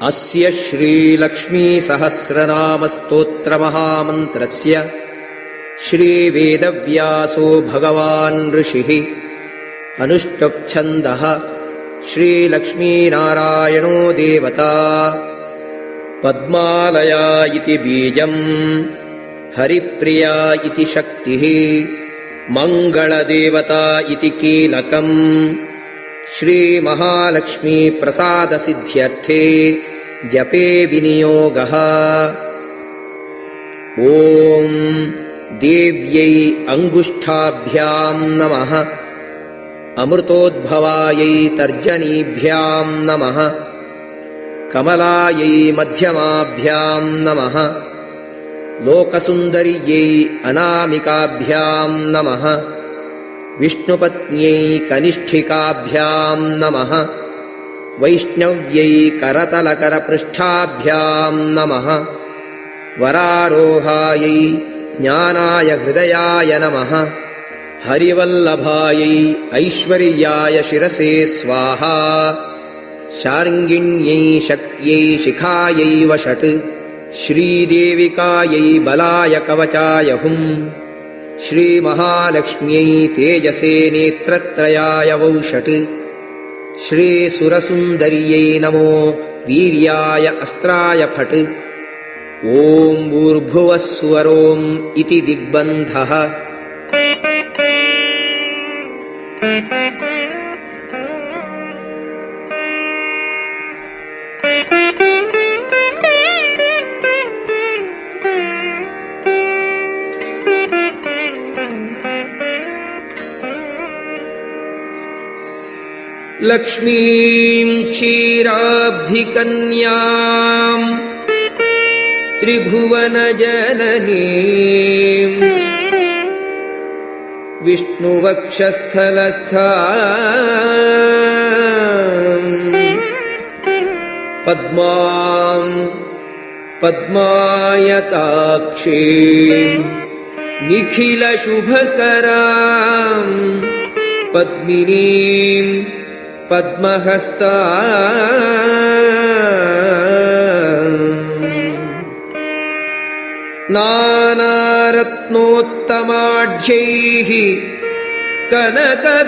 अस्य श्रीलक्ष्मीसहस्रनामस्तोत्रमहामन्त्रस्य श्रीवेदव्यासो भगवान् ऋषिः अनुष्टुप्छन्दः श्रीलक्ष्मीनारायणो देवता पद्मालया इति बीजम् हरिप्रिया इति शक्तिः मङ्गलदेवता इति कीलकम् श्रीमहालक्ष्मी प्रसादसिद्ध्यर्थे जपे विनियोगः। ॐ देव्यै अङ्गुष्ठाभ्यां नमः। अमृतोद्भवायै तर्जनीभ्यां नमः। कमलायै मध्यमाभ्यां नमः। लोकसुन्दर्यै अनामिकाभ्यां नमः। विष्णुपत्न्यै कनिष्ठिकाभ्यां नमः। वैष्णव्यै करतलकरपृष्ठाभ्यां नमः। वरारोहायै ज्ञानाय हृदयाय नमः। हरिवल्लभायै ऐश्वर्याय शिरसे स्वाहा। शार्ङ्गिण्यै शक्त्यै शिखायै वषट्। श्रीदेविकायै बलाय कवचाय हुम्। श्रीमहालक्ष्म्यै तेजसे नेत्रत्रयाय वौषट्। श्रीसुरसुन्दर्यै नमो वीर्याय अस्त्राय फट्। ॐ भूर्भुवः स्वरोम् इति दिग्बन्धः। लक्ष्मीं क्षीराब्धिकन्याम् त्रिभुवनजननीम् विष्णुवक्षस्थलस्थाम् पद्मां पद्मायताक्षीम् निखिलशुभकराम् पद्मिनीम् पद्महस्ता नानारत्नोत्तमाढ्यैः कनकविरचितैः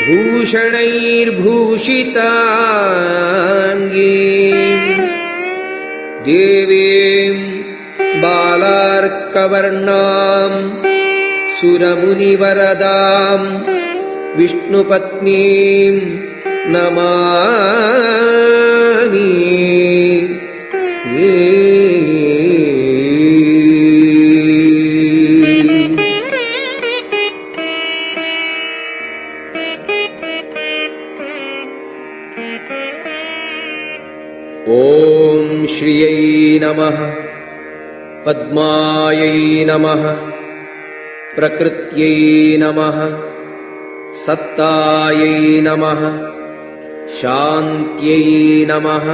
भूषणैर्भूषिताङ्गीम् देवीं बालार्कवर्णां सुरमुनिवरदां विष्णुपत्नीं नमामि। ॐ श्रियै नमः। पद्मायै नमः। प्रकृत्यै नमः। सत्तायै नमः। शान्त्यै नमः।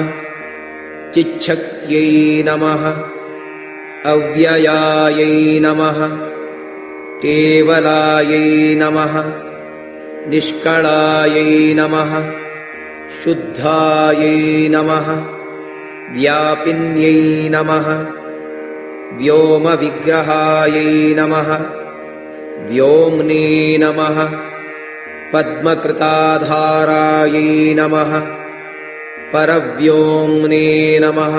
चिच्छक्त्यै नमः। अव्ययायै नमः। केवलायै नमः। निष्कलायै नमः। शुद्धायै नमः। व्यापिन्यै नमः। व्योमविग्रहायै नमः। व्योम्ने नमः। पद्मकृताधारायै नमः। परव्योम्ने नमः।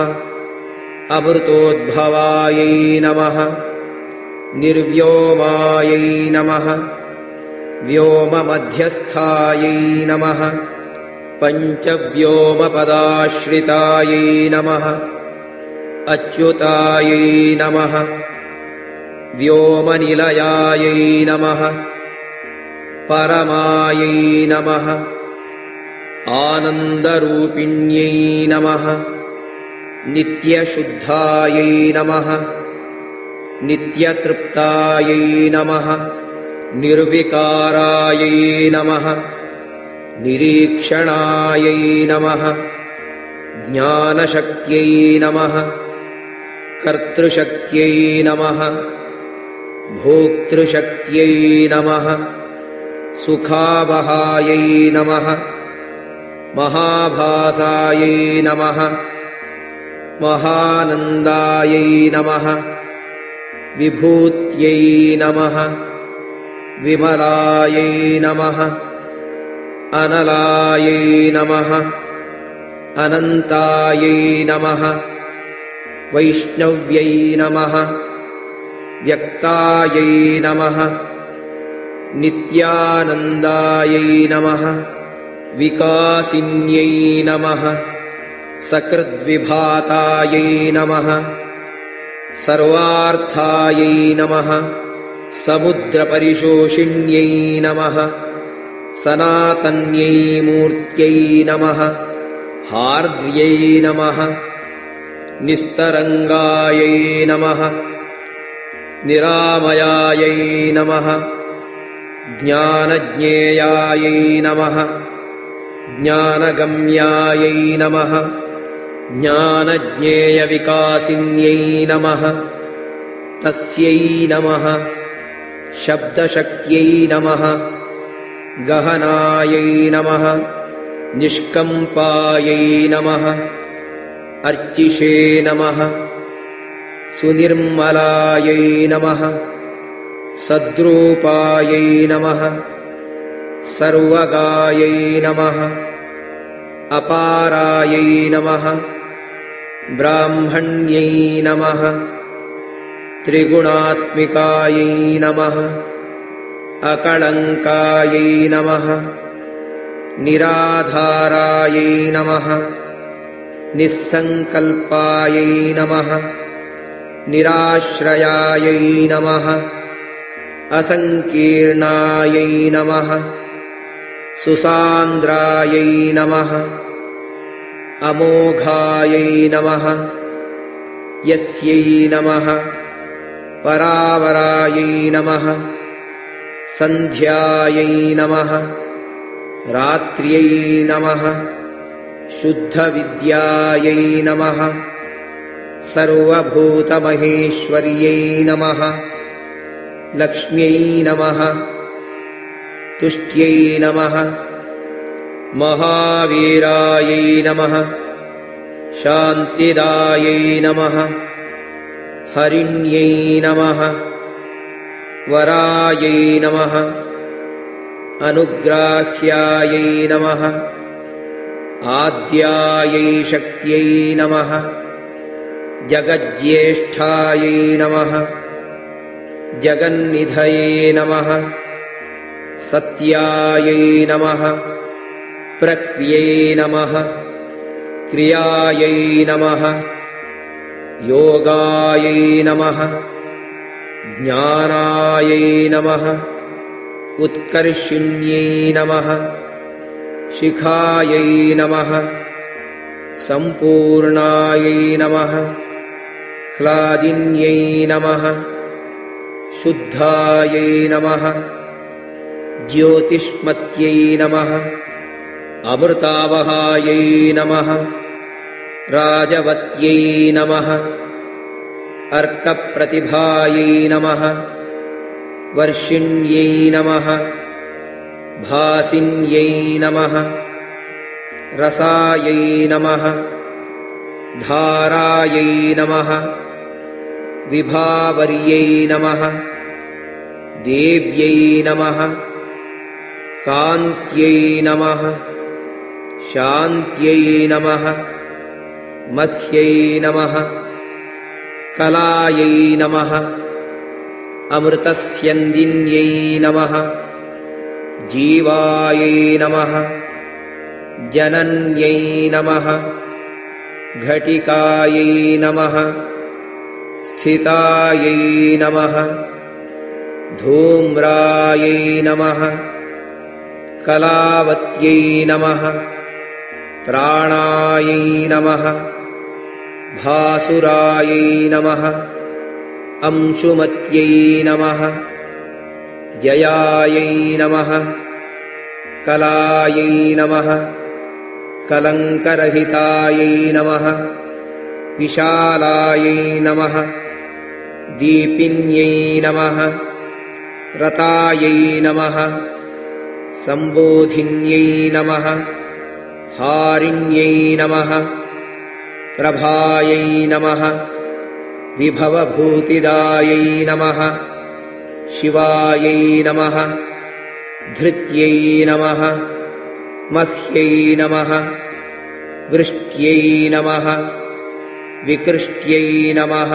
अमृतोद्भवायै नमः। निर्व्योमायै नमः। व्योममध्यस्थायै नमः। पञ्चव्योमपदाश्रितायै नमः। अच्युतायै नमः। व्योमनिलयायै नमः। परमायै नमः। आनन्दरूपिण्यै नमः। नित्यशुद्धायै नमः। नित्यतृप्तायै नमः। निर्विकारायै नमः। निरीक्षणायै नमः। ज्ञानशक्त्यै नमः। कर्तृशक्त्यै नमः। भोक्तृशक्त्यै नमः। सुखावहायै नमः। महाभासायै नमः महानन्दायै नमः विभूत्यै नमः विमलायै नमः अनलायै नमः अनन्तायै नमः वैष्णव्यै नमः व्यक्तायै नमः नित्यानन्दायै नमः विकासिन्यै नमः सकृद्विभातायै नमः सर्वार्थायै नमः समुद्रपरिशोषिण्यै नमः सनातन्यै मूर्त्यै नमः हार्द्र्यै नमः निस्तरङ्गायै नमः निरामयायै नमः ज्ञानज्ञेयायै नमः ज्ञानगम्यायै नमः ज्ञानज्ञेयविकासिन्यै नमः तस्यै नमः शब्दशक्त्यै नमः गहनायै नमः निष्कम्पायै नमः अर्चिषे नमः सुनिर्मलायै नमः सद्रूपायै नमः सर्वगायै नमः अपारायै नमः ब्राह्मण्यै नमः त्रिगुणात्मिकायै नमः अकलङ्कायै नमः निराधारायै नमः निस्सङ्कल्पायै नमः निराश्रयायै नमः असङ्कीर्णायै नमः सुसान्द्रायै नमः अमोघायै नमः यस्यै नमः परावरायै नमः सन्ध्यायै नमः रात्र्यै नमः शुद्धविद्यायै नमः सर्वभूतमहेश्वर्यै नमः लक्ष्म्यै नमः तुष्ट्यै नमः महावीरायै नमः शान्तिदायै नमः हरिण्यै नमः वरायै नमः अनुग्राह्यायै नमः आद्यायै शक्त्यै नमः जगज्येष्ठायै नमः जगन्निधये नमः सत्यायै नमः प्रह्व्यै नमः क्रियायै नमः योगायै नमः ज्ञानायै नमः उत्कर्षिण्यै नमः शिखायै नमः सम्पूर्णायै नमः ह्लादिन्यै नमः शुद्धायै नमः ज्योतिष्मत्यै नमः अमृतावहायै नमः राजवत्यै नमः अर्कप्रतिभायै नमः वर्षिण्यै नमः भासिन्यै नमः रसायै नमः धारायै नमः विभावर्यै नमः देव्यै नमः कान्त्यै नमः शान्त्यै नमः मह्यै नमः कलायै नमः अमृतस्यन्दिन्यै नमः जीवायै नमः जनन्यै नमः घटिकायै नमः स्थितायै नमः धूम्रायै नमः कलावत्यै नमः प्राणायै नमः भासुरायै नमः अंशुमत्यै नमः जयायै नमः कलायै नमः कलङ्करहितायै नमः विशालायै नमः दीपिन्यै नमः रतायै नमः सम्बोधिन्यै नमः हारिण्यै नमः प्रभायै नमः विभवभूतिदायै नमः शिवायै नमः धृत्यै नमः मह्यै नमः वृष्ट्यै नमः विकृष्ट्यै नमः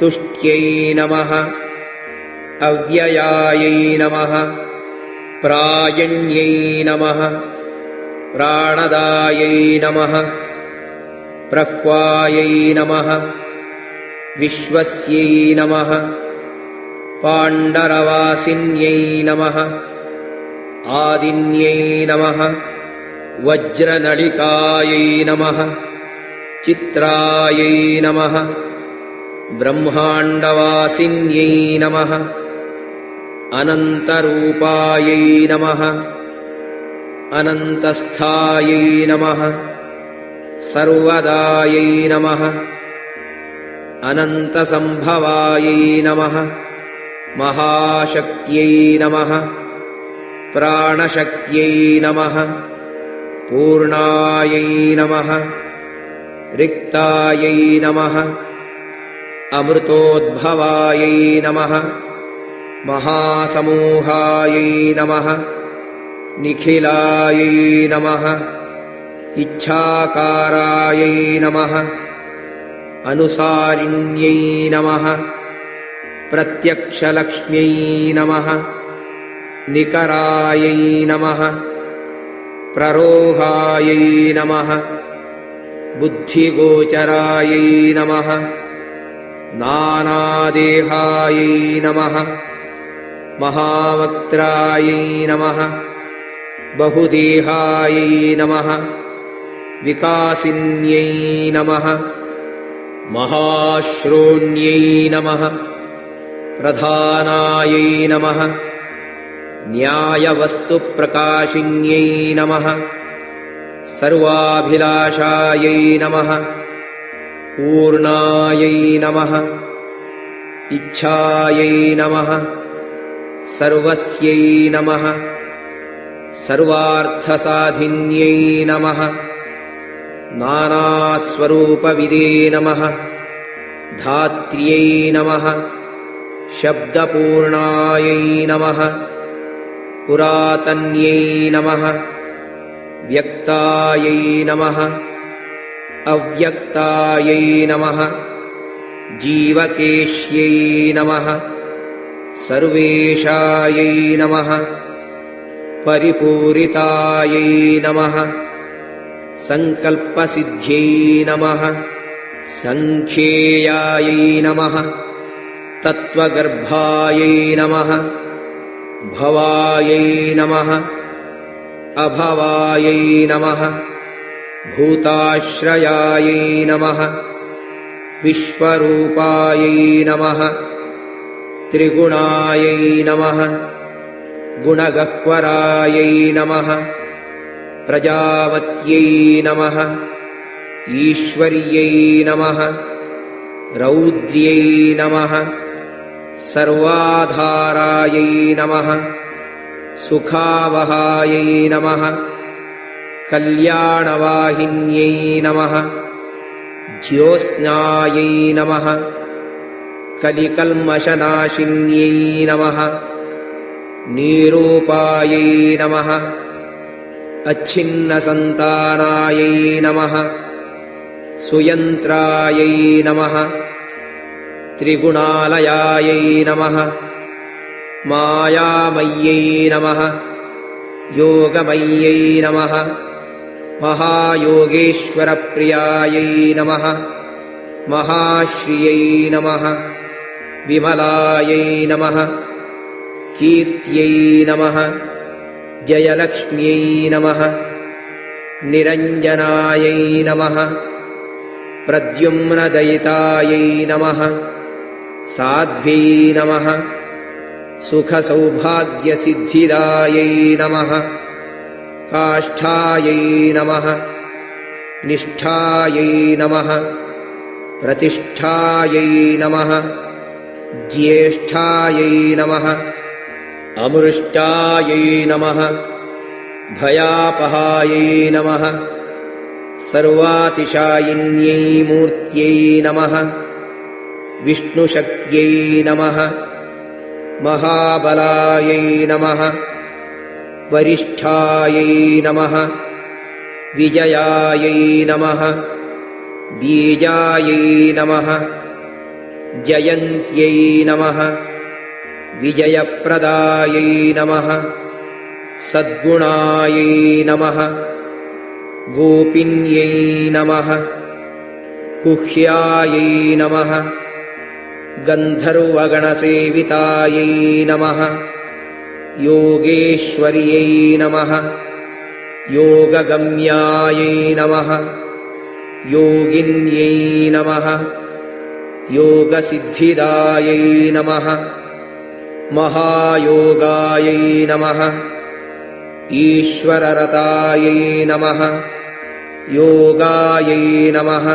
तुष्ट्यै नमः अव्ययायै नमः प्रायण्यै नमः प्राणदायै नमः प्रह्वायै नमः विश्वस्यै नमः पाण्डरवासिन्यै नमः आदिन्यै नमः वज्रनलिकायै नमः चित्रायै नमः ब्रह्माण्डवासिन्यै नमः अनन्तरूपायै नमः अनन्तस्थायै नमः सर्वदायै नमः अनन्तसम्भवायै नमः महाशक्त्यै नमः प्राणशक्त्यै नमः पूर्णायै नमः रिक्तायै नमः अमृतोद्भवायै नमः महासमूहायै नमः निखिलायै नमः इच्छाकारायै नमः अनुसारिण्यै नमः प्रत्यक्षलक्ष्म्यै नमः निकरायै नमः प्ररोहायै नमः बुद्धिगोचरायै नमः नानादेहायै नमः महावक्त्रायै नमः बहुदेहायै नमः विकासिन्यै नमः महाश्रोण्यै नमः प्रधानायै नमः न्यायवस्तुप्रकाशिन्यै नमः सर्वाभिलाषायै नमः पूर्णायै नमः इच्छायै नमः सर्वस्यै नमः सर्वार्थसाधिन्यै नमः नानास्वरूपविदे नमः धात्र्यै नमः शब्दपूर्णायै नमः पुरातन्यै नमः व्यक्तायै नमः अव्यक्तायै नमः जीवकेश्यै नमः सर्वेशायै नमः परिपूरितायै नमः संकल्पसिद्ध्यै नमः संख्येयायै नमः तत्त्वगर्भायै नमः भवायै नमः अभवायै नमः भूताश्रयायै नमः विश्वरूपायै नमः त्रिगुणायै नमः गुणगह्वरायै नमः प्रजावत्यै नमः ईश्वर्यै नमः रौद्र्यै नमः सर्वाधारायै नमः सुखावहायै नमः कल्याणवाहिन्यै नमः ज्योत्स्नायै नमः कलिकल्मषनाशिन्यै नमः निरूपायै नमः अच्छिन्नसन्तानायै नमः सुयन्त्रायै नमः त्रिगुणालयायै नमः मायामय्यै नमः योगमय्यै नमः महायोगेश्वरप्रियायै नमः महाश्रियै नमः विमलायै नमः कीर्त्यै नमः जयलक्ष्म्यै नमः निरञ्जनायै नमः प्रद्युम्नदयितायै नमः साध्व्यै नमः सुखसौभाग्यसिद्धिदायै नमः काष्ठायै नमः निष्ठायै नमः प्रतिष्ठायै नमः ज्येष्ठायै नमः अमृष्टायै नमः भयापहायै नमः सर्वातिशायिन्यै मूर्त्यै नमः विष्णुशक्त्यै नमः महाबलायै नमः वरिष्ठायै नमः विजयायै नमः बीजायै नमः जयन्त्यै नमः विजयप्रदायै नमः सद्गुणायै नमः गोपिन्यै नमः गुह्यायै नमः गन्धर्वगणसेवितायै नमः योगेश्वर्यै नमः योगगम्यायै नमः योगिन्यै नमः योगसिद्धिदायै नमः महायोगायै नमः ईश्वररतायै नमः योगायै नमः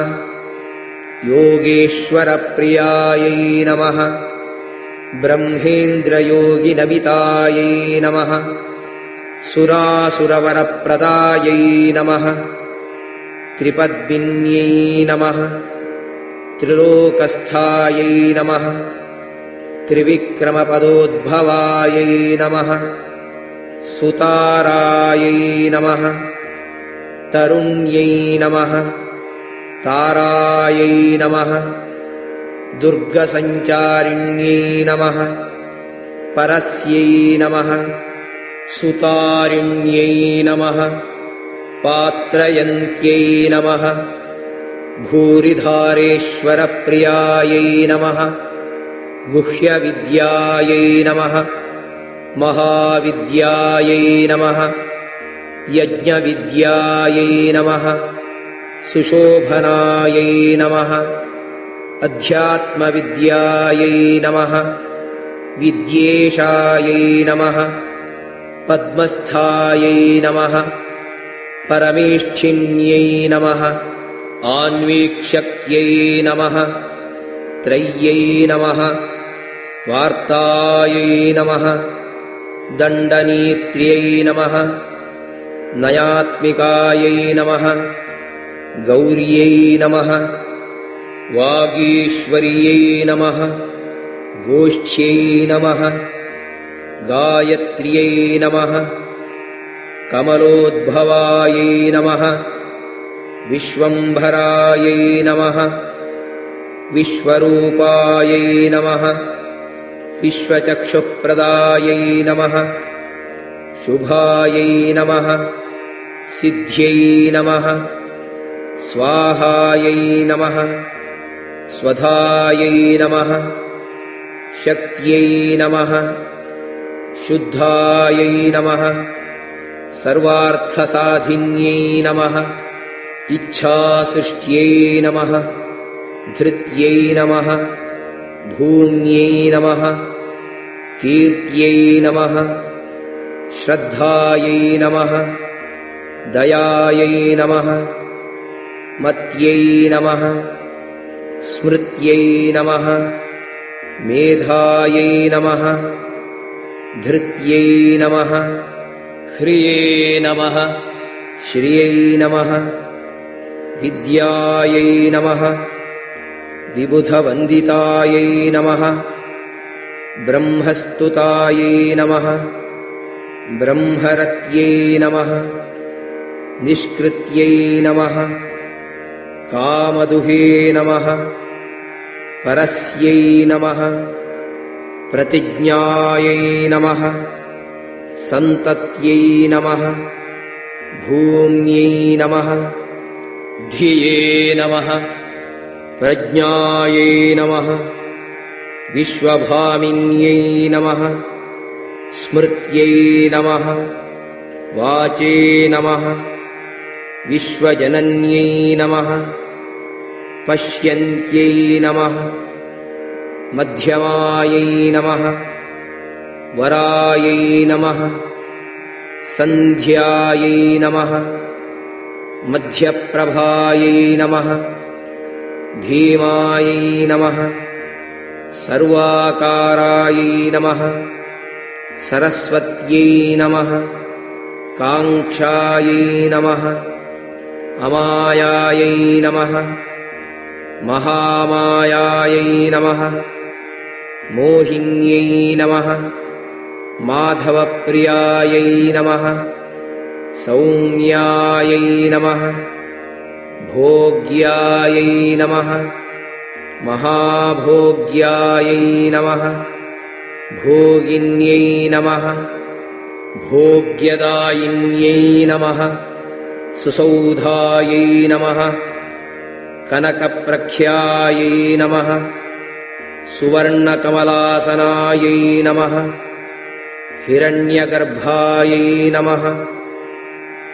योगेश्वरप्रियायै नमः ब्रह्मेन्द्रयोगिनमितायै नमः सुरासुरवरप्रदायै नमः त्रिपद्मिन्यै नमः त्रिलोकस्थायै नमः त्रिविक्रमपदोद्भवायै नमः सुतारायै नमः तरुण्यै नमः तारायै नमः दुर्गसञ्चारिण्यै नमः परस्यै नमः सुतारिण्यै नमः पात्रयन्त्यै नमः भूरिधारेश्वरप्रियायै नमः गुह्यविद्यायै नमः महाविद्यायै नमः यज्ञविद्यायै नमः सुशोभनायै नमः अध्यात्मविद्यायै नमः विद्येशायै नमः पद्मस्थायै नमः परमेष्ठिन्यै नमः आन्वीक्षक्यै नमः त्रय्यै नमः वार्तायै नमः दण्डनीत्र्यै नमः नयात्मिकायै नमः गौर्यै नमः वागीश्वर्यै नमः गोष्ठ्यै नमः गायत्र्यै नमः कमलोद्भवायै नमः विश्वम्भरायै नमः विश्वरूपायै नमः विश्वचक्षुप्रदायै नमः शुभायै नमः सिद्ध्यै नमः स्वाहायै नमः स्वधायै नमः शक्त्यै नमः शुद्धायै नमः सर्वार्थसाधिन्यै नमः इच्छासृष्ट्यै नमः धृत्यै नमः भूम्यै नमः कीर्त्यै नमः श्रद्धायै नमः दयायै नमः मत्यै नमः स्मृत्यै नमः मेधायै नमः धृत्यै नमः ह्रिये नमः श्रियै नमः विद्यायै नमः विबुधवन्दितायै नमः ब्रह्मस्तुतायै नमः ब्रह्मरत्यै नमः निष्कृत्यै नमः कामदुहे नमः परस्यै नमः प्रतिज्ञायै नमः सन्तत्यै नमः भूम्यै नमः धिये नमः प्रज्ञायै नमः विश्वभामिन्यै नमः स्मृत्यै नमः वाचे नमः विश्वजनन्यै नमः पश्यन्त्यै नमः मध्यमायै नमः वरायै नमः सन्ध्यायै नमः मध्यप्रभायै नमः भीमायै नमः सर्वाकारायै नमः सरस्वत्यै नमः काङ्क्षायै नमः अमायायै नमः महामायायै नमः मोहिन्यै नमः माधवप्रियायै नमः सौम्यायै नमः भोग्यायै नमः महाभोग्यायै नमः भोगिन्यै नमः भोग्यदायिन्यै नमः सुसौधायै नमः कनकप्रख्यायै नमः सुवर्णकमलासनायै नमः हिरण्यगर्भायै नमः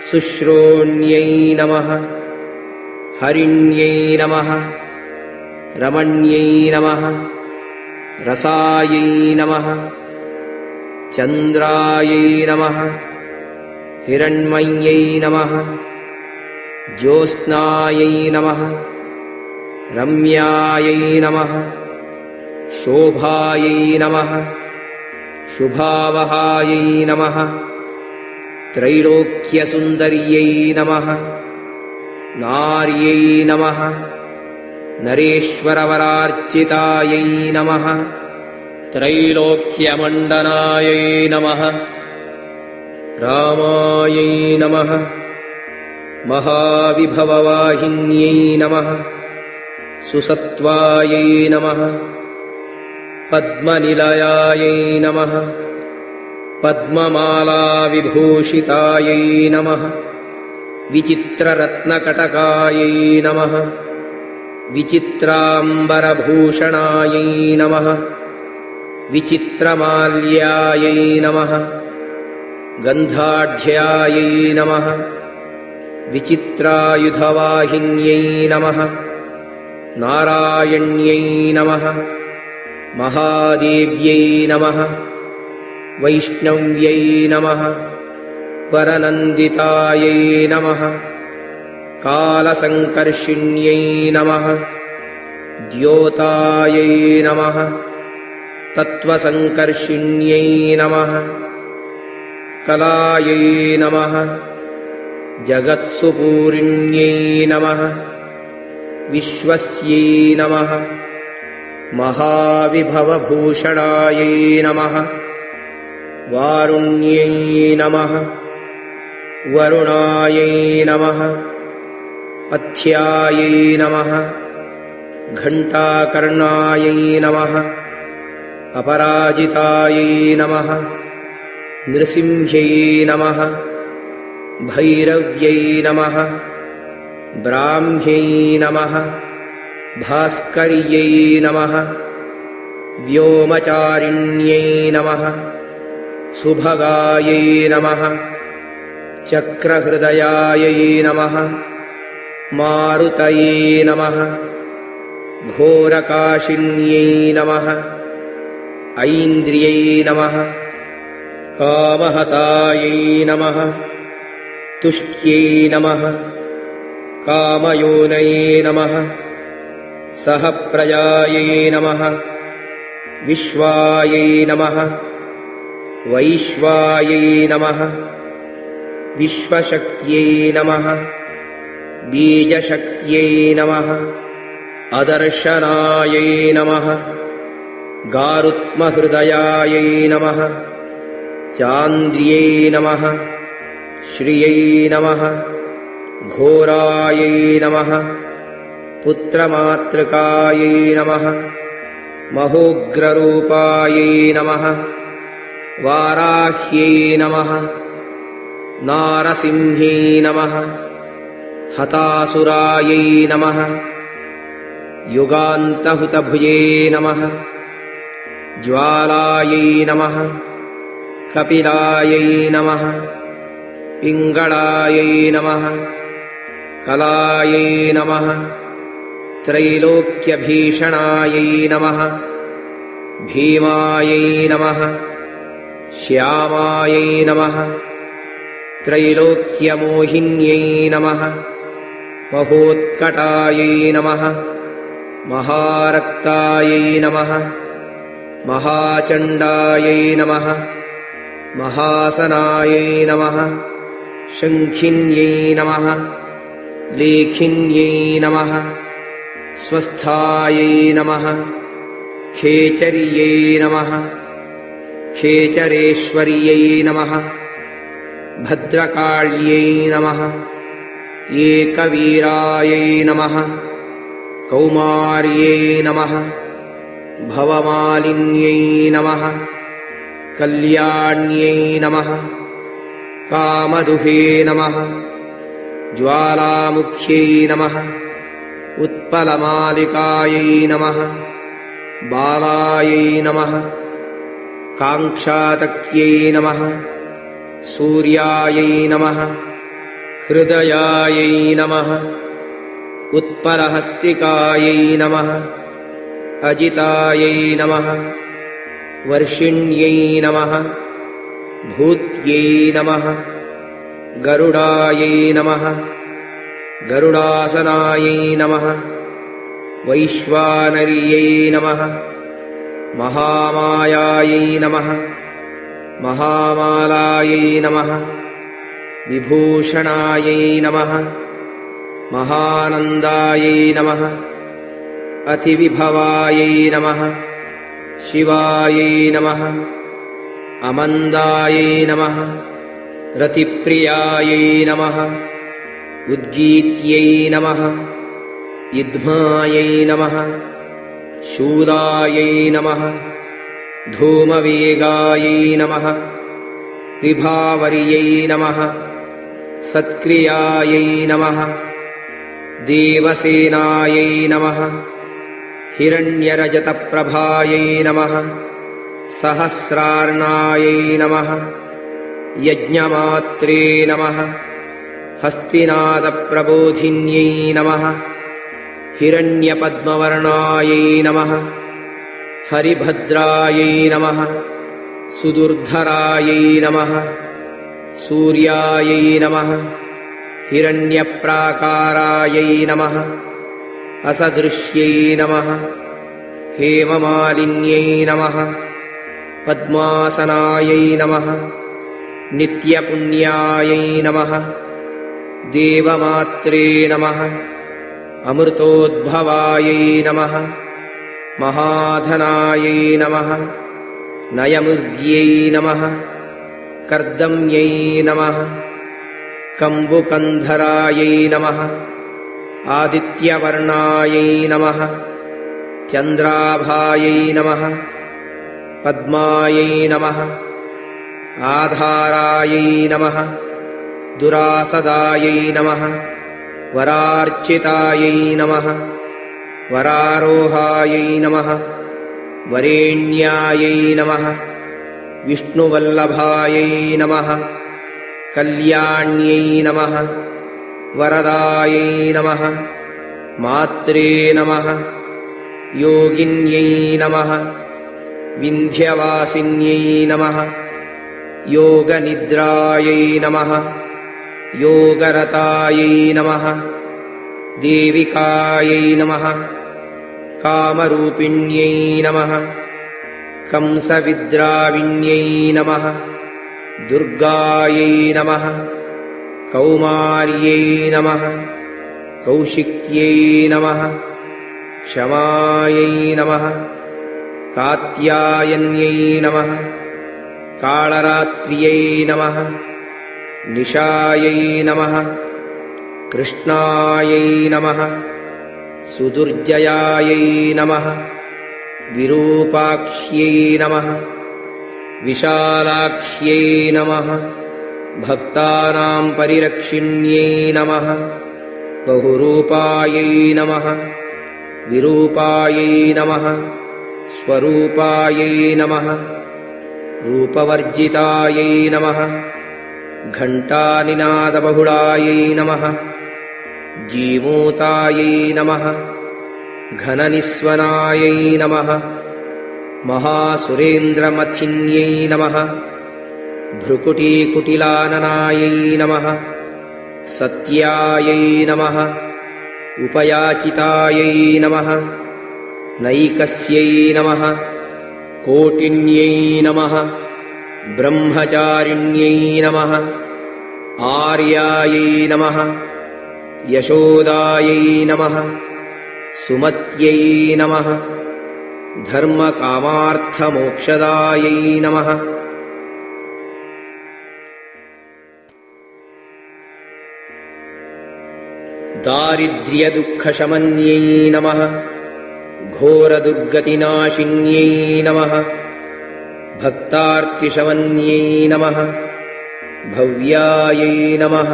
सुश्रोण्यै नमः हरिण्यै नमः रमण्यै नमः रसायै नमः चन्द्रायै नमः हिरण्मयै नमः ज्योत्स्नायै नमः रम्यायै नमः शोभायै नमः शुभावहायै नमः त्रैलोक्यसुन्दर्यै नमः नार्यै नमः नरेश्वरवरार्चितायै नमः त्रैलोक्यमण्डनायै नमः रामायै नमः महाविभववाहिन्यै नमः सुसत्वायै नमः पद्मनिलयायै नमः पद्ममालाविभूषितायै नमः विचित्ररत्नकटकायै नमः विचित्राम्बरभूषणायै नमः विचित्रमाल्यायै नमः गन्धाढ्यायै नमः विचित्रायुधवाहिन्यै नमः नारायण्यै नमः महादेव्यै नमः वैष्णव्यै नमः वरनन्दितायै नमः कालसङ्कर्षिण्यै नमः द्योतायै नमः तत्त्वसङ्कर्षिण्यै नमः कलायै नमः जगत्सुपूरिण्यै नमः विश्वस्यै नमः महाविभवभूषणायै नमः वारुण्यै नमः वरुणायै नमः पथ्यायै नमः घण्टाकर्णायै नमः अपराजितायै नमः नृसिंह्यै नमः भैरव्यै नमः ब्राह्म्यै नमः भास्कर्यै नमः व्योमचारिण्यै नमः सुभगायै नमः चक्रहृदयायै नमः मारुतये नमः घोरकाशिन्यै नमः ऐन्द्रियै नमः कामहतायै नमः तुष्ट्यै नमः कामयोनये नमः सहप्रजायै नमः विश्वायै नमः वैश्वायै नमः विश्वशक्त्यै नमः बीजशक्त्यै नमः अदर्शनायै नमः गारुत्महृदयायै नमः चान्द्र्यै नमः श्रियै नमः घोरायै नमः पुत्रमातृकायै नमः महोग्ररूपायै नमः वाराह्यै नमः नारसिंह्यै नमः हतासुरायै नमः युगान्तहुतभुजे नमः ज्वालायै नमः कपिलायै नमः पिङ्गळायै नमः कलायै नमः त्रैलोक्यभीषणायै नमः भीमायै नमः श्यामायै नमः त्रैलोक्यमोहिन्यै नमः महोत्कटायै नमः महारक्तायै नमः महाचण्डायै नमः महासनायै नमः शङ्खिन्यै नमः लेखिन्यै नमः स्वस्थायै नमः खेचर्यै नमः खेचरेश्वर्यै नमः भद्रकाल्यै नमः एकवीरायै नमः कौमार्यै नमः भवमालिन्यै नमः कल्याण्यै नमः कामदुहे नमः ज्वालामुख्यै नमः उत्पलमालिकायै नमः बालायै नमः काङ्क्षातक्यै नमः सूर्यायै नमः हृदयायै नमः उत्पलहस्तिकायै नमः अजितायै नमः वर्षिण्यै नमः भूत्यै नमः गरुडायै नमः गरुडासनायै नमः वैश्वानर्यै नमः महामायायै नमः महामालायै नमः विभूषणायै नमः महानन्दायै नमः अतिविभवायै नमः शिवायै नमः अमन्दायै नमः रतिप्रियायै नमः उद्गीत्यै नमः युध्मायै नमः शूलायै नमः धूमवेगायै नमः विभावर्यै नमः सत्क्रियायै नमः देवसेनायै नमः हिरण्यरजतप्रभायै नमः सहस्रार्णायै नमः यज्ञमात्रे नमः हस्तिनादप्रबोधिन्यै नमः हिरण्यपद्मवर्णायै नमः हरिभद्रायै नमः सुदुर्धरायै नमः सूर्यायै नमः हिरण्यप्राकारायै नमः असदृश्यै नमः हेममालिन्यै नमः पद्मासनायै नमः नित्यपुण्यायै नमः देवमात्रे नमः अमृतोद्भवायै नमः महाधनायै नमः नयमुर्ग्यै नमः कर्दम्यै नमः कम्बुकन्धरायै नमः आदित्यवर्णायै नमः चन्द्राभायै नमः पद्मायै नमः आधारायै नमः दुरासदायै नमः वरार्चितायै नमः वरारोहायै नमः वरेण्यायै नमः विष्णुवल्लभायै नमः कल्याण्यै नमः वरदायै नमः मात्रे नमः योगिन्यै नमः विन्ध्यवासिन्यै नमः योगनिद्रायै नमः योगरतायै नमः देविकायै नमः कामरूपिण्यै नमः कंसविद्राविण्यै नमः दुर्गायै नमः कौमार्यै नमः कौशिक्यै नमः क्षमायै नमः कात्यायन्यै नमः कालरात्र्यै नमः निशायै नमः कृष्णायै नमः सुदुर्जयायै नमः विरूपाक्ष्यै नमः विशालाक्ष्यै नमः भक्तानां परिरक्षिण्यै नमः बहुरूपायै नमः विरूपायै नमः स्वरूपायै नमः रूपवर्जितायै नमः घण्टानिनादबहुळायै नमः जीमूतायै नमः घननिस्वनायै नमः महासुरेन्द्रमथिन्यै नमः भ्रुकुटीकुटिलाननायै नमः सत्यायै नमः उपयाचितायै नमः नैकस्यै नमः कोटिन्यै नमः ब्रह्मचारिण्यै नमः आर्यायै नमः यशोदायै नमः सुमत्यै नमः धर्मकामार्थमोक्षदायै नमः दारिद्र्यदुःखशमन्यै नमः घोरदुर्गतिनाशिन्यै नमः भक्तार्तिशमन्यै नमः भव्यायै नमः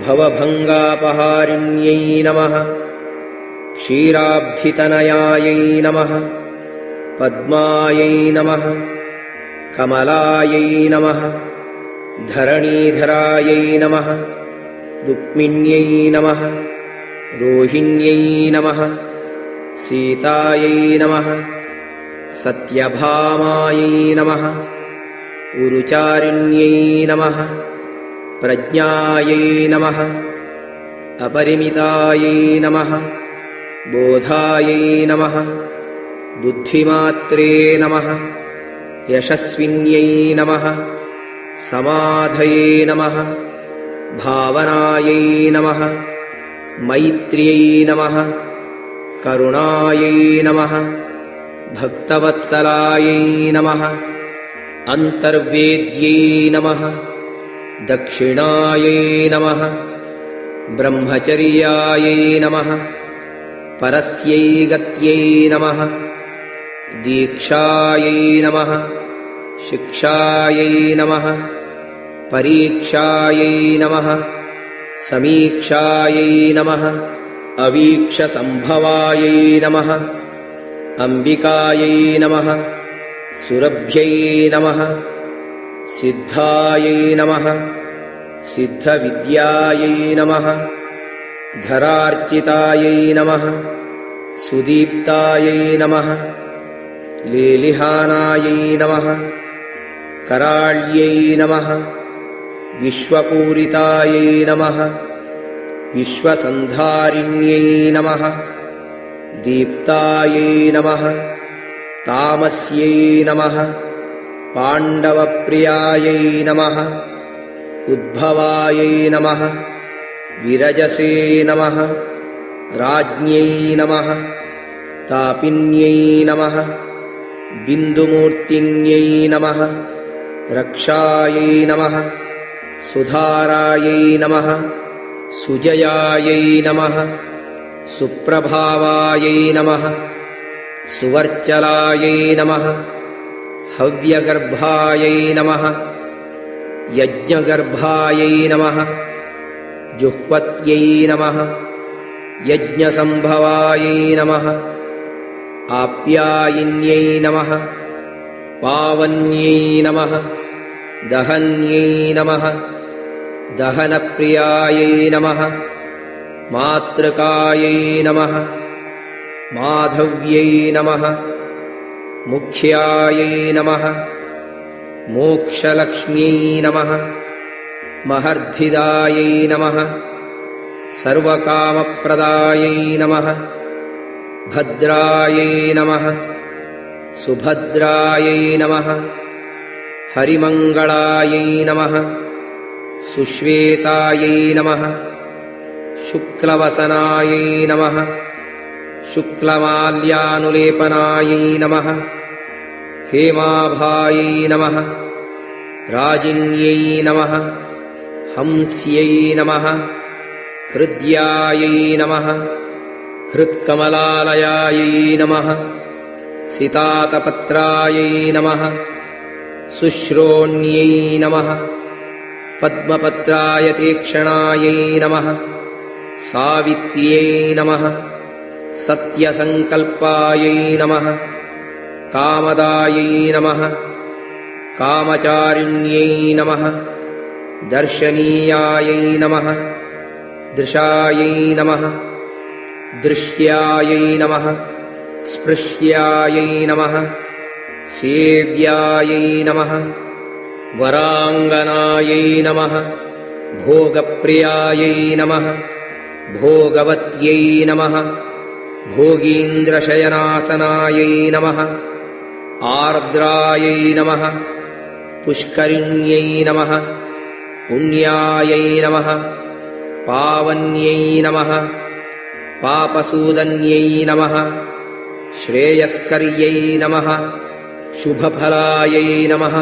भवभङ्गापहारिण्यै नमः क्षीराब्धितनयायै नमः पद्मायै नमः कमलायै नमः धरणीधरायै नमः रुक्मिण्यै नमः रोहिण्यै नमः सीतायै नमः सत्यभामायै नमः उरुचारिण्यै नमः प्रज्ञायै नमः अपरिमितायै नमः बोधायै नमः बुद्धिमात्रे नमः यशस्विन्यै नमः समाधये नमः भावनायै नमः मैत्र्यै नमः करुणायै नमः भक्तवत्सलायै नमः अन्तर्वेद्यै नमः दक्षिणायै नमः ब्रह्मचर्यायै नमः परस्यै गत्यै नमः दीक्षायै नमः शिक्षायै नमः परीक्षायै नमः समीक्षायै नमः अवीक्षसम्भवायै नमः अम्बिकायै नमः सुरभ्यै नमः सिद्धायै नमः सिद्धविद्यायै नमः धरार्चितायै नमः सुदीप्तायै नमः लेलिहानायै नमः कराळ्यै नमः विश्वपूरितायै नमः विश्वसन्धारिण्यै नमः दीप्तायै नमः तामस्यै नमः पाण्डवप्रियायै नमः उद्भवायै नमः विरजसे नमः राज्ञै नमः तापिन्यै नमः बिन्दुमूर्तिन्यै नमः रक्षायै नमः सुधारायै नमः सुजयायै नमः सुप्रभावायै नमः सुवर्चलायै नमः हव्यगर्भायै नमः यज्ञगर्भायै नमः जुह्वत्यै नमः यज्ञसम्भवायै नमः आप्यायिन्यै नमः पावन्यै नमः दहन्यै नमः दहनप्रियायै नमः मातृकायै नमः माधव्यै नमः मुख्यायै नमः मोक्षलक्ष्म्यै नमः महर्धिदायै नमः सर्वकामप्रदायै नमः भद्रायै नमः सुभद्रायै नमः हरिमङ्गलायै नमः सुश्वेतायै नमः शुक्लवसनायै नमः शुक्लमाल्यानुलेपनायै नमः हेमाभायै नमः राजिन्यै नमः हंस्यै नमः हृद्यायै नमः हृत्कमलालयायै नमः सितातपत्रायै नमः शुश्रोण्यै नमः पद्मपत्रायतीक्ष्णायै नमः सावित्र्यै नमः सत्यसङ्कल्पायै नमः कामदायै नमः कामचारिण्यै नमः दर्शनीयायै नमः दृशायै नमः दृश्यायै नमः स्पृश्यायै नमः सेव्यायै नमः वराङ्गनायै नमः भोगप्रियायै नमः भोगवत्यै नमः भोगीन्द्रशयनासनायै नमः आर्द्रायै नमः पुष्करिण्यै नमः पुण्यायै नमः पावन्यै नमः पापसूदन्यै नमः श्रेयस्कर्यै नमः शुभफलायै नमः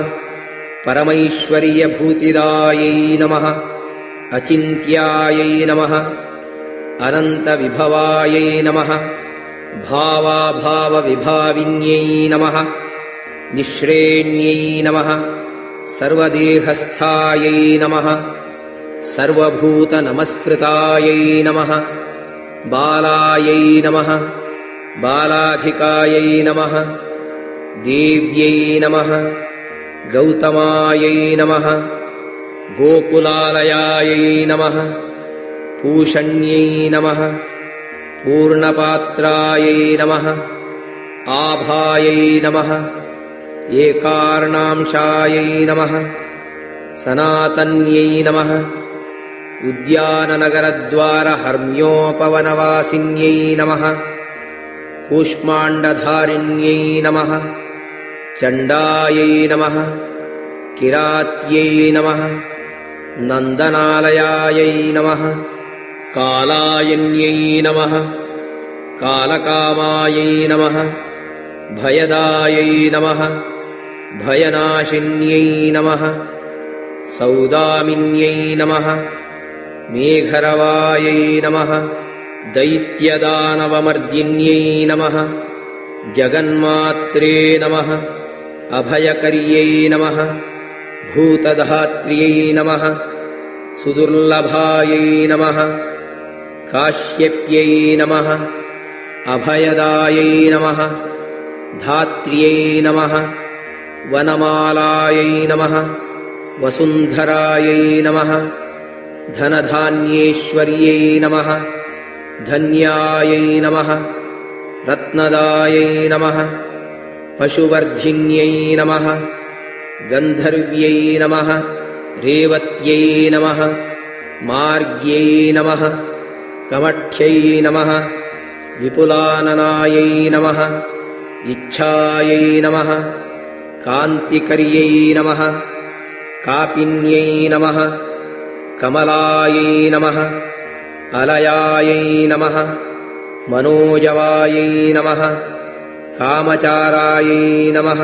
परमैश्वर्यभूतिदायै नमः अचिन्त्यायै नमः अनन्तविभवायै नमः भावाभावविभाविन्यै नमः निःश्रेण्यै नमः सर्वदेहस्थायै नमः सर्वभूतनमस्कृतायै नमः बालायै नमः बालाधिकायै नमः देव्यै नमः गौतमायै नमः गोकुलालयायै नमः पूषण्यै नमः पूर्णपात्रायै नमः आभायै नमः एकार्णांशायै नमः सनातन्यै नमः उद्याननगरद्वारहर्म्योपवनवासिन्यै नमः कूष्माण्डधारिण्यै नमः चण्डायै नमः किरात्यै नमः नन्दनालयायै नमः कालायन्यै नमः कालकामायै नमः भयदायै नमः भयनाशिन्यै नमः सौदामिन्यै नमः मेघरवायै नमः दैत्यदानवमर्दिन्यै नमः जगन्मात्रे नमः अभयकर्यै नमः भूतधात्र्यै नमः सुदुर्लभायै नमः काश्यप्यै नमः अभयदायै नमः धात्र्यै नमः वनमालायै नमः वसुन्धरायै नमः धनधान्येश्वर्यै नमः धन्यायै नमः रत्नदायै नमः पशुवर्धिन्यै नमः गन्धर्व्यै नमः रेवत्यै नमः मार्ग्यै नमः कमठ्यै नमः विपुलाननायै नमः इच्छायै नमः कान्तिकर्यै नमः कापिन्यै नमः कमलायै नमः अलयायै नमः मनोजवायै नमः कामचारायै नमः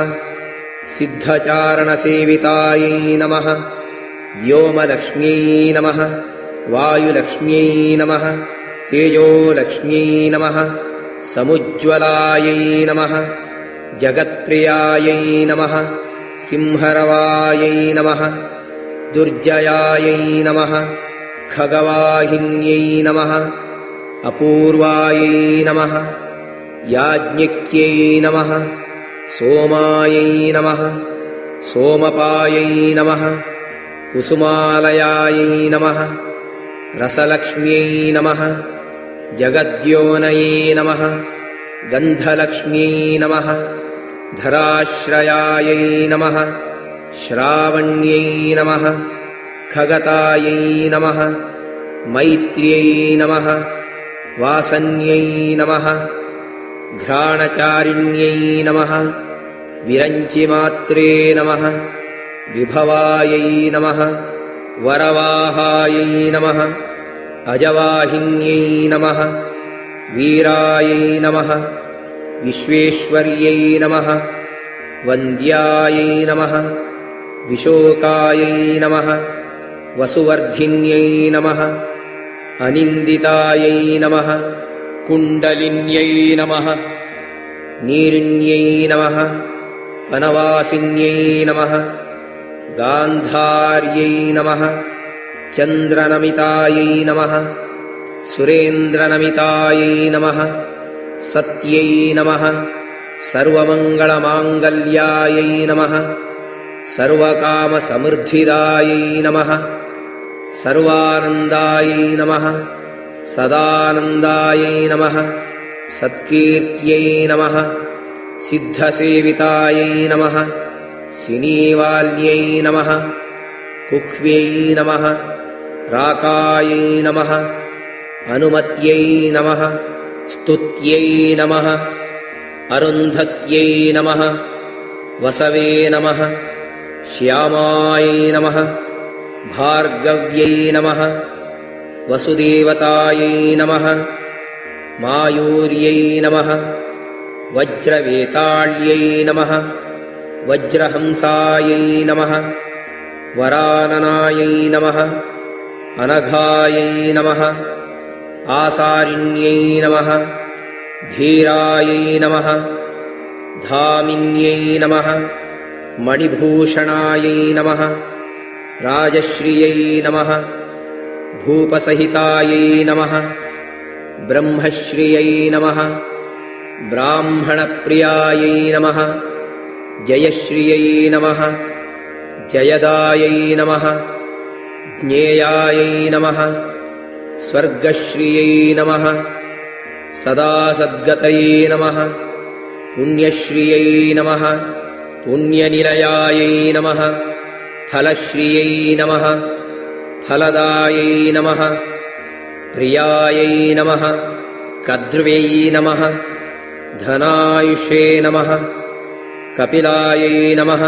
सिद्धचारणसेवितायै नमः व्योमलक्ष्म्यै नमः वायुलक्ष्म्यै नमः तेजोलक्ष्म्यै नमः समुज्ज्वलायै नमः जगत्प्रियायै नमः सिंहरवायै नमः दुर्जयायै नमः खगवाहिन्यै नमः अपूर्वायै नमः याज्ञिक्यै नमः सोमायै नमः सोमपायै नमः कुसुमालयायै नमः रसलक्ष्म्यै नमः जगद्योनये नमः गन्धलक्ष्म्यै नमः धराश्रयायै नमः श्रावण्यै नमः खगतायै नमः मैत्र्यै नमः वासन्यै नमः घ्राणचारिण्यै नमः विरञ्चिमात्रे नमः विभवायै नमः वरवाहायै नमः अजवाहिन्यै नमः वीरायै नमः विश्वेश्वर्यै नमः वन्द्यायै नमः विशोकायै नमः वसुवर्धिन्यै नमः अनिन्दितायै नमः कुण्डलिन्यै नमः नीरिण्यै नमः वनवासिन्यै नमः गान्धार्यै नमः चन्द्रनमितायै नमः सुरेन्द्रनमितायै नमः सत्यै नमः सर्वमङ्गलमाङ्गल्यायै नमः सर्वकामसमृद्धिदायै नमः सर्वानन्दायै नमः सदानन्दायै नमः सत्कीर्त्यै नमः सिद्धसेवितायै नमः सिनीवाल्यै नमः कुह्व्यै नमः राकायै नमः अनुमत्यै नमः स्तुत्यै नमः अरुन्धत्यै नमः वसवे नमः श्यामायै नमः भार्गव्यै नमः वसुदेवतायै नमः मायूर्यै नमः वज्रवेताळ्यै नमः वज्रहंसायै नमः वराननायै नमः अनघायै नमः आसारिण्यै नमः धीरायै नमः धामिन्यै नमः मणिभूषणायै नमः राजश्रियै नमः भूपसहितायै नमः ब्रह्मश्रियै नमः ब्राह्मणप्रियायै नमः जयश्रियै नमः जयदायै नमः ज्ञेयायै नमः स्वर्गश्रियै नमः सदा सद्गतये नमः पुण्यश्रियै नमः पुण्यनिलयायै नमः फलश्रियै नमः फलदायै नमः प्रियायै नमः कद्र्व्यै नमः धनायुषे नमः कपिलायै नमः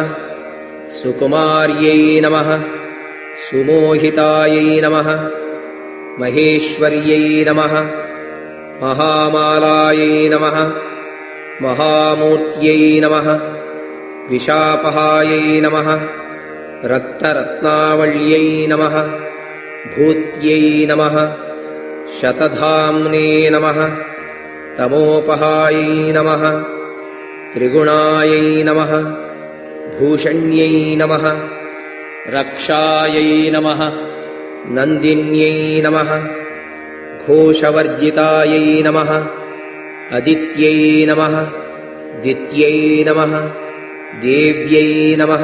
सुकुमार्यै नमः सुमोहितायै नमः महेश्वर्यै नमः महामालायै नमः महामूर्त्यै नमः विशापहायै नमः रक्तरत्नावल्यै नमः भूत्यै नमः शतधाम्ने नमः तमोपहायै नमः त्रिगुणायै नमः भूषण्यै नमः रक्षायै नमः नन्दिन्यै नमः घोषवर्जितायै नमः अदित्यै नमः दित्यै नमः देव्यै नमः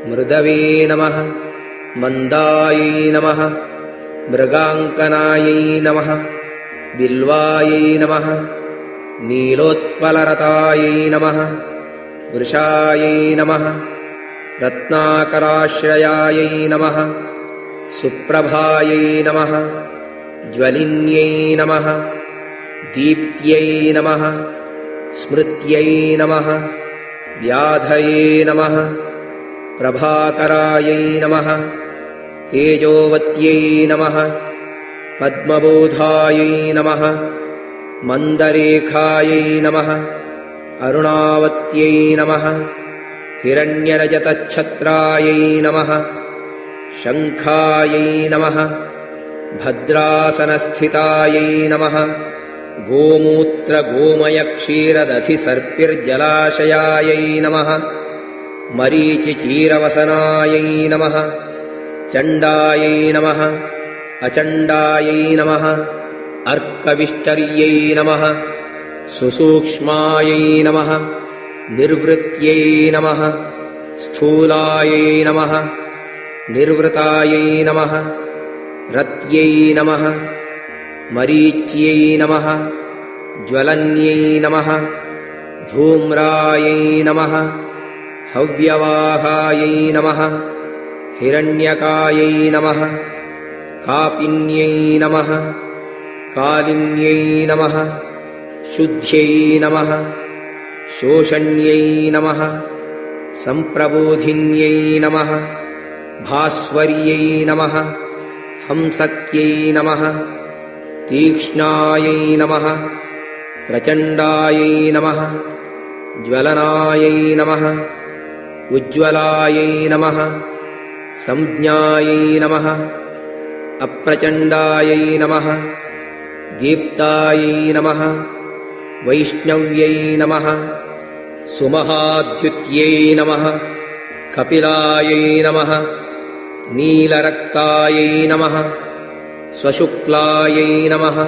मृदवे नमः मन्दायै नमः मृगाङ्कनायै नमः बिल्वायै नमः नीलोत्पलरतायै नमः वृषायै नमः रत्नाकराश्रयायै नमः सुप्रभायै नमः ज्वलिन्यै नमः दीप्त्यै नमः स्मृत्यै नमः व्याधये नमः प्रभाकरायै नमः तेजोवत्यै नमः पद्मबोधायै नमः मन्दरेखायै नमः अरुणावत्यै नमः हिरण्यरजतच्छत्रायै नमः शङ्खायै नमः भद्रासनस्थितायै नमः गोमूत्रगोमयक्षीरदधिसर्पिर्जलाशयायै नमः मरीचिचीरवसनायै नमः चण्डायै नमः अचण्डायै नमः अर्कविष्टर्यै नमः सुसूक्ष्मायै नमः निर्वृत्यै नमः स्थूलायै नमः निर्वृतायै नमः रत्यै नमः मरीच्यै नमः ज्वलन्यै नमः धूम्रायै नमः हव्यवाहायै नमः हिरण्यकायै नमः कापिन्यै नमः कालिन्यै नमः शुद्ध्यै नमः शोषण्यै नमः सम्प्रबोधिन्यै नमः भास्वर्यै नमः हंसत्यै नमः तीक्ष्णायै नमः प्रचण्डायै नमः ज्वलनायै नमः उज्ज्वलायै नमः संज्ञायै नमः अप्रचण्डायै नमः दीप्तायै नमः वैष्णव्यै नमः सुमहाद्युत्यै नमः कपिलायै नमः नीलरक्तायै नमः स्वशुक्लायै नमः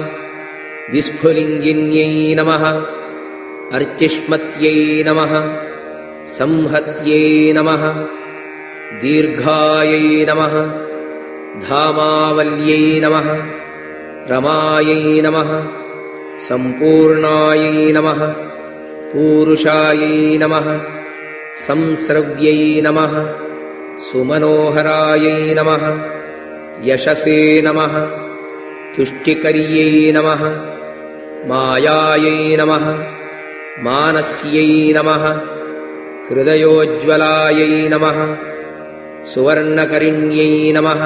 विस्फुलिङ्गिन्यै नमः अर्चिष्मत्यै नमः संहत्यै नमः दीर्घायै नमः धामावल्यै नमः रमायै नमः सम्पूर्णायै नमः पूरुषायै नमः संस्रव्यै नमः सुमनोहरायै नमः यशसे नमः तुष्टिकर्यै नमः मायायै नमः मानस्यै नमः हृदयोज्ज्वलायै नमः सुवर्णकरिण्यै नमः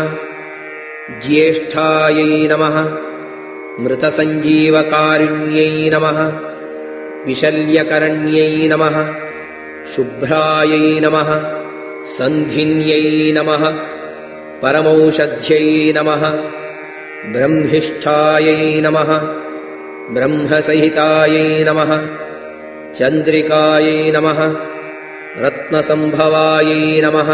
ज्येष्ठायै नमः मृतसञ्जीवकारिण्यै नमः विशल्यकरण्यै नमः शुभ्रायै नमः सन्धिन्यै नमः परमौषध्यै नमः ब्रह्मिष्ठायै नमः ब्रह्मसहितायै नमः चन्द्रिकायै नमः रत्नसम्भवायै नमः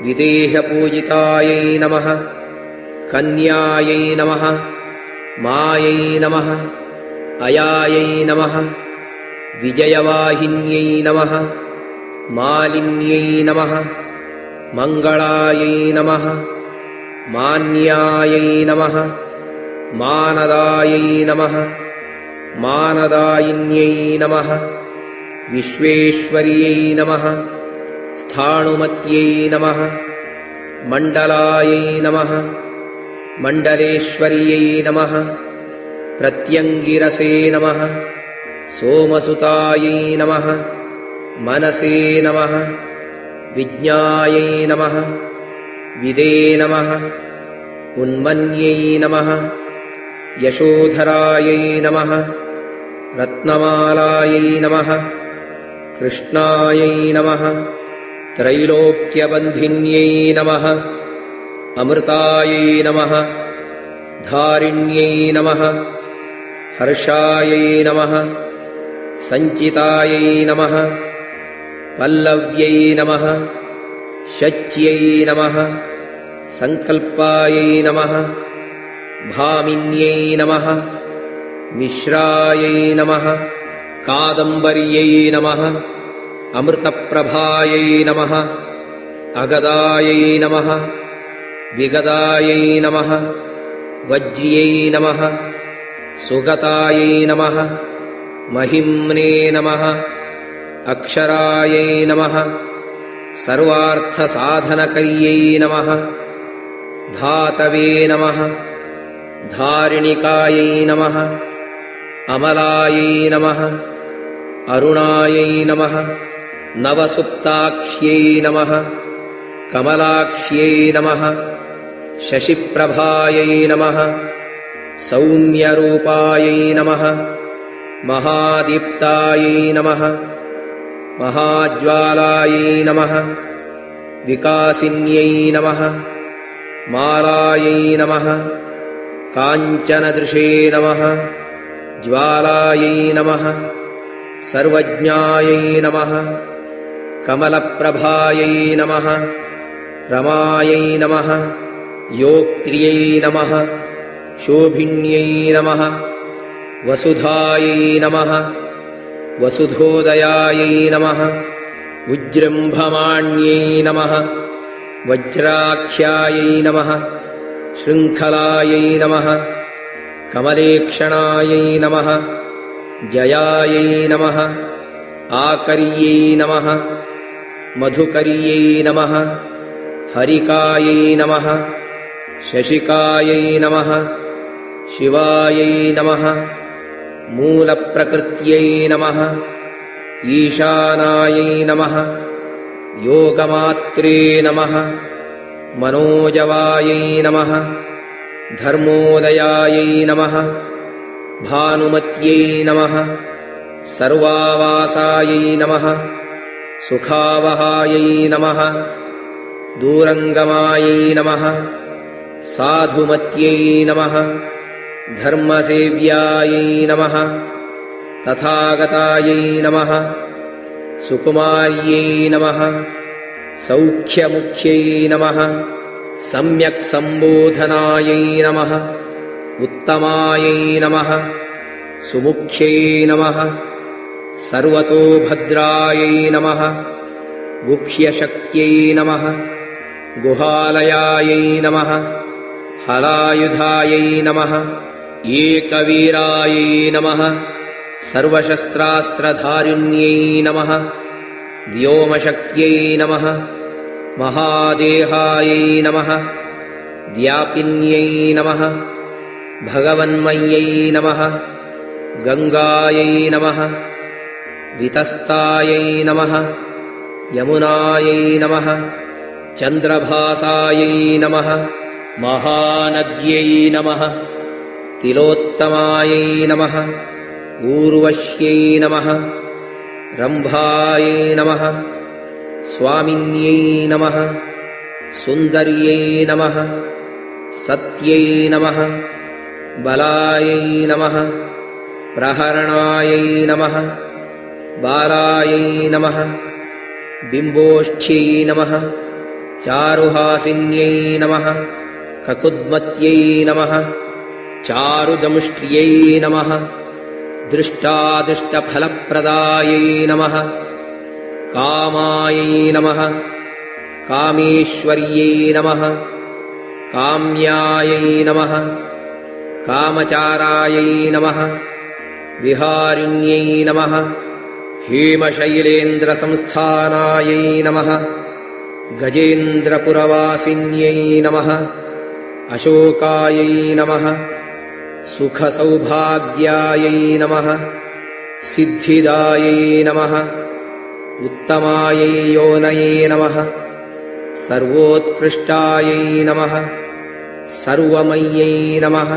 विदेहपूजितायै नमः कन्यायै नमः मायै नमः अयायै नमः विजयवाहिन्यै नमः मालिन्यै नमः मङ्गलायै नमः मान्यायै नमः मानदायै नमः मानदायिन्यै नमः विश्वेश्वर्यै नमः स्थाणुमत्यै नमः मण्डलायै नमः मण्डलेश्वर्यै नमः प्रत्यङ्गिरसे नमः सोमसुतायै नमः मनसे नमः विज्ञायै नमः विदे नमः उन्मन्यै नमः यशोधरायै नमः रत्नमालायै नमः कृष्णायै नमः त्रैलोक्यबन्धिन्यै नमः अमृतायै नमः धारिण्यै नमः हर्षायै नमः सञ्चितायै नमः पल्लव्यै नमः शच्यै नमः सङ्कल्पायै नमः भामिन्यै नमः मिश्रायै नमः कादम्बर्यै नमः अमृतप्रभायै नमः अगदायै नमः विगदायै नमः वज्र्यै नमः सुगतायै नमः महिम्ने नमः अक्षरायै नमः सर्वार्थसाधनकर्यै नमः धातवे नमः धारिणिकायै नमः अमलायै नमः अरुणायै नमः नवसुप्ताक्ष्यै नमः कमलाक्ष्यै नमः शशिप्रभायै नमः सौम्यरूपायै नमः महादीप्तायै नमः महाज्वालायै नमः विकासिन्यै नमः मालायै नमः काञ्चनदृशे नमः ज्वालायै नमः सर्वज्ञायै नमः कमलप्रभायै नमः रमायै नमः योक्त्र्यै नमः शोभिन्यै नमः वसुधायै नमः वसुधोदयायै नमः उज्जृम्भमाण्यै नमः वज्राख्यायै नमः शृङ्खलायै नमः कमलेक्षणायै नमः जयायै नमः आकर्यै नमः मधुकर्यै नमः हरिकायै नमः शशिकायै नमः शिवायै नमः मूलप्रकृत्यै नमः ईशानायै नमः योगमात्रे नमः मनोजवायै नमः धर्मोदयायै नमः भानुमत्यै नमः सर्वावासायै नमः सुखावहायै नमः दूरङ्गमायै नमः साधुमत्यै नमः धर्मसेव्यायै नमः तथागतायै नमः सुकुमार्यै नमः सौख्यमुख्यै नमः सम्यक् सम्बोधनायै नमः उत्तमायै नमः सुमुख्यै नमः सर्वतोभद्रायै नमः गुह्यशक्त्यै नमः गुहालयायै नमः हलायुधायै नमः एकवीरायै नमः सर्वशस्त्रास्त्रधारिण्यै नमः व्योमशक्त्यै नमः महादेहायै नमः व्यापिन्यै नमः भगवन्मय्यै नमः गङ्गायै नमः वितस्तायै नमः यमुनायै नमः चन्द्रभासायै नमः महानद्यै नमः तिलोत्तमायै नमः ऊर्वश्यै नमः रम्भायै नमः स्वामिन्यै नमः सुन्दर्यै नमः सत्यै नमः बलायै नमः प्रहरणायै नमः बालायै नमः बिम्बोष्ठ्यै नमः चारुहासिन्यै नमः ककुद्मत्यै नमः चारुदंष्ट्र्यै नमः दृष्टादृष्टफलप्रदायै नमः कामायै नमः कामेश्वर्यै नमः काम्यायै नमः कामचारायै नमः विहारिण्यै नमः हेमशैलेन्द्रसंस्थानायै नमः गजेन्द्रपुरवासिन्यै नमः अशोकायै नमः सुखसौभाग्यायै नमः सिद्धिदायै नमः उत्तमायै योनये नमः सर्वोत्कृष्टायै नमः सर्वमय्यै नमः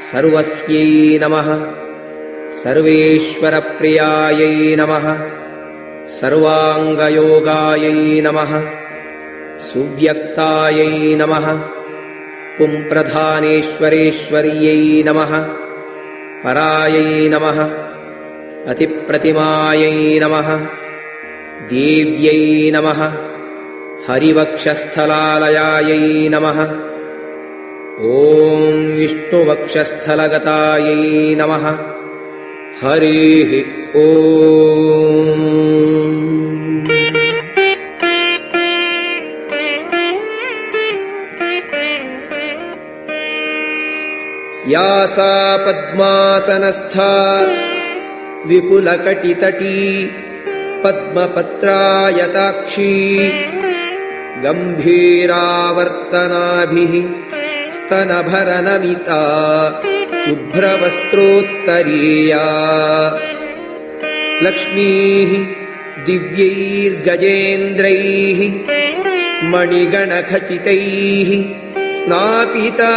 सर्वस्यै नमः सर्वेश्वरप्रियायै नमः सर्वाङ्गयोगायै नमः सुव्यक्तायै नमः पुंप्रधानेश्वरेश्वर्यै नमः परायै नमः अतिप्रतिमायै नमः देव्यै नमः हरिवक्षस्थलालयायै नमः ॐ विष्णुवक्षस्थलगतायै नमः हरिः ॐ या सा पद्मासनस्था विपुलकटितटी पद्मपत्रायताक्षी गम्भीरावर्तनाभिः स्तनभरनमिता शुभ्रवस्त्रोत्तरीया लक्ष्मीः दिव्यैर्गजेन्द्रैः मणिगणखचितैः स्नापिता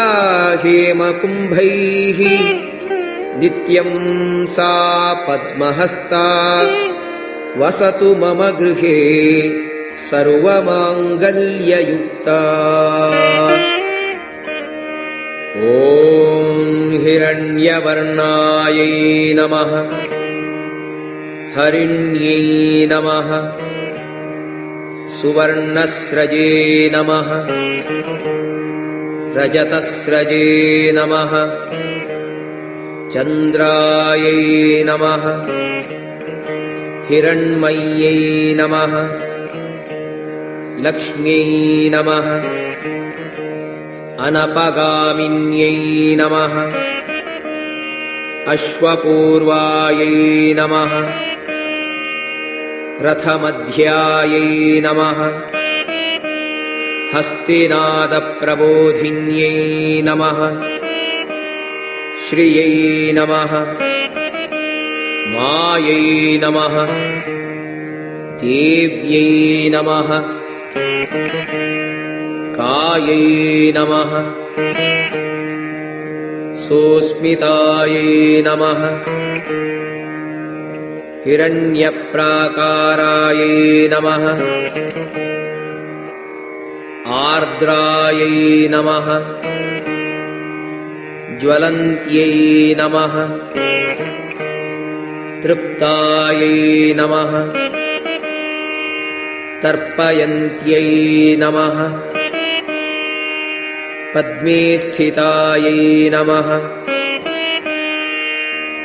हेमकुम्भैः नित्यं सा पद्महस्ता वसतु मम गृहे सर्वमाङ्गल्ययुक्ता। ॐ हिरण्यवर्णायै नमः हरिण्यै नमः सुवर्णस्रजे नमः रजतस्रजे नमः चन्द्रायै नमः हिरण्मय्यै नमः लक्ष्म्यै नमः अनपगामिन्यै नमः अश्वपूर्वायै नमः रथमध्यायै नमः हस्तिनादप्रबोधिन्यै नमः श्रियै नमः मायै नमः देव्यै नमः कायै नमः सुस्मितायै नमः हिरण्यप्राकारायै नमः आर्द्रायै नमः ज्वलन्त्यै नमः तृप्तायै नमः तर्पयन्त्यै नमः पद्मे स्थितायै नमः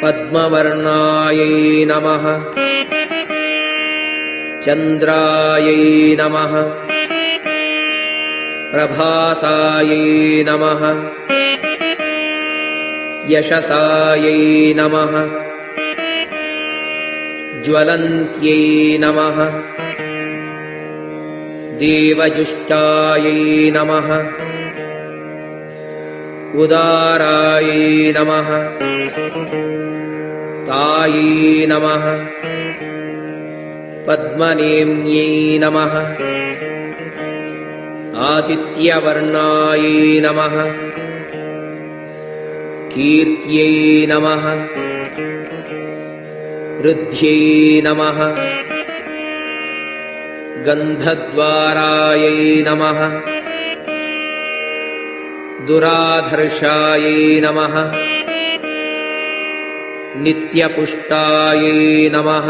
पद्मवर्णायै नमः चन्द्रायै नमः प्रभासायै नमः यशसायै नमः ज्वलन्त्यै नमः देवजुष्टायै नमः उदारायै नमः तायै नमः पद्मनेम्यै नमः आदित्यवर्णायै नमः कीर्त्यै नमः ऋद्ध्यै नमः गन्धद्वारायै नमः दुराधर्षायै नमः नित्यपुष्टायै नमः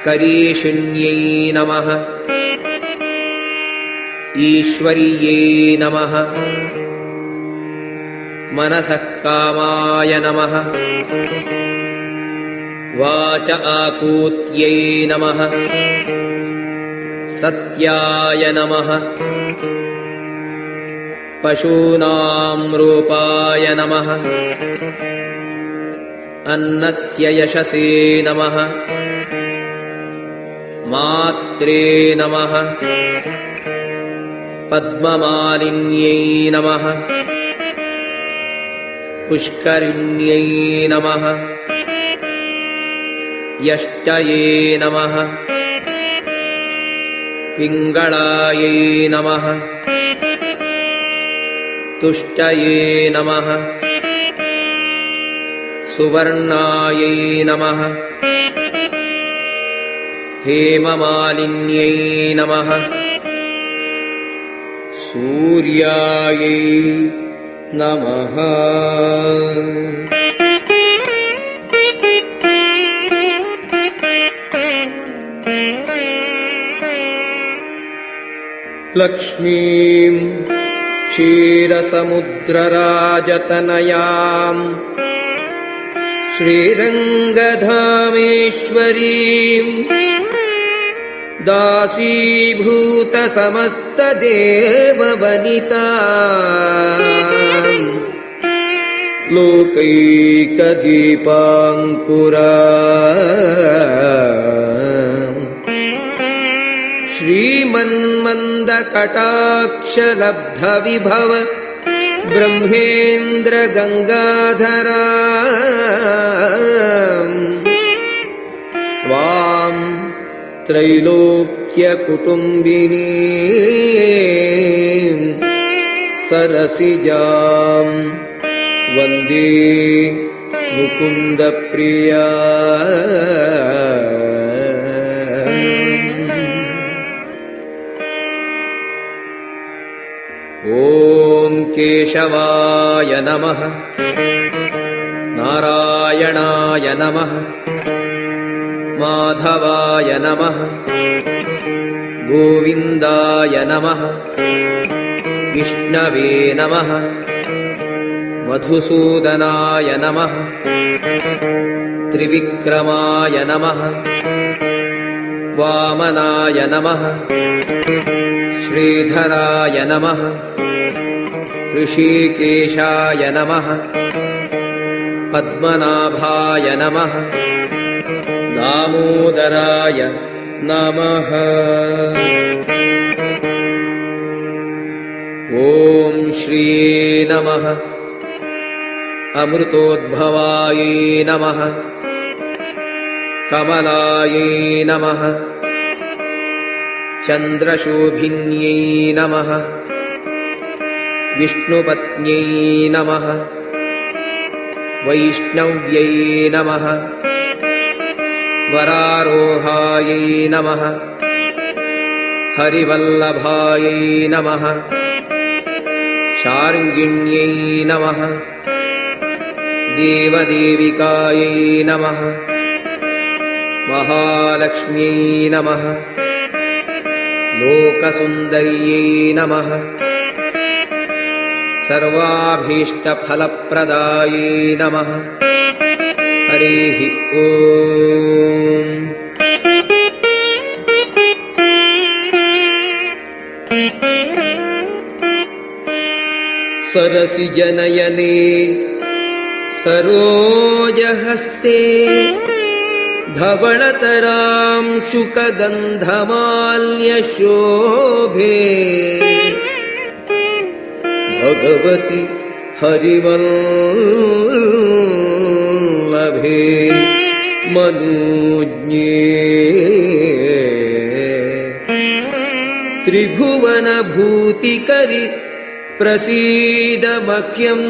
करीषिण्यै नमः ईश्वर्यै नमः मनसः कामाय नमः वाच आकूत्यै नमः सत्याय नमः पशूनां रूपाय नमः अन्नस्य यशसे नमः मात्रे नमः पद्ममालिन्यै नमः पुष्करिण्यै नमः यष्टये नमः पिङ्गळायै नमः तुष्टये नमः सुवर्णायै नमः हेममालिन्यै नमः सूर्यायै नमः लक्ष्मीं क्षीरसमुद्रराजतनयां श्रीरङ्गधामेश्वरीं दासीभूतसमस्तदेववनितां लोकैकदीपाङ्कुरां श्रीमन्मन्दकटाक्षलब्धविभव ब्रह्मेन्द्रगङ्गाधरां त्वां त्रैलोक्यकुटुम्बिनीं सरसिजां वन्दे मुकुन्दप्रिया। ॐ केशवाय नमः नारायणाय नमः माधवाय नमः गोविन्दाय नमः विष्णवे नमः मधुसूदनाय नमः त्रिविक्रमाय नमः वामनाय नमः श्रीधराय नमः ऋषिकेशाय नमः पद्मनाभाय नमः दामोदराय नमः। ॐ श्री नमः अमृतोद्भवायै नमः कमलायै नमः चन्द्रशोभिन्यै नमः विष्णुपत्न्यै नमः वैष्णव्यै नमः वरारोहायै नमः हरिवल्लभायै नमः शार्ङ्गिण्यै नमः देवदेविकायै नमः महालक्ष्म्यै नमः लोकसुन्दर्यै नमः सर्वाभीष्टफलप्रदायै नमः। हरिः ॐ। सरसिजनयने सरोजहस्ते धवळतरां शुकगन्धमाल्यशोभे भगवति हरिवल्लभे मनोज्ञे त्रिविक्रममालिन्ये त्रिभुवनभूतिकरि प्रसीद मह्यम्